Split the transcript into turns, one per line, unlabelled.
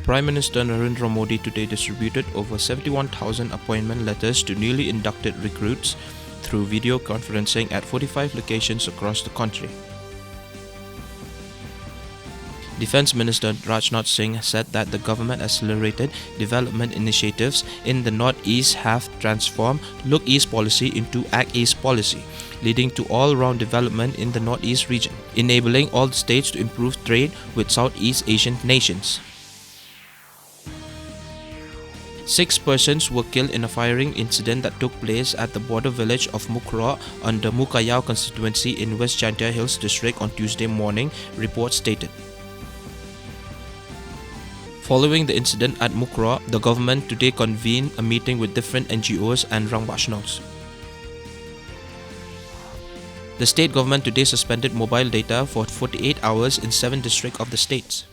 Prime Minister Narendra Modi today distributed over 71,000 appointment letters to newly inducted recruits through video conferencing at 45 locations across the country. Defence Minister Rajnath Singh said that the government accelerated development initiatives in the North-East have transformed Look East policy into Act East policy, leading to all-round development in the North-East region, enabling all states to improve trade with Southeast Asian nations. 6 persons were killed in a firing incident that took place at the border village of Mukro on the Mukayao constituency in West Jaintia Hills district on Tuesday morning, reports stated. Following the incident at Mukro, the government today convened a meeting with different NGOs and Rangbashnals. The state government today suspended mobile data for 48 hours in 7 districts of the states.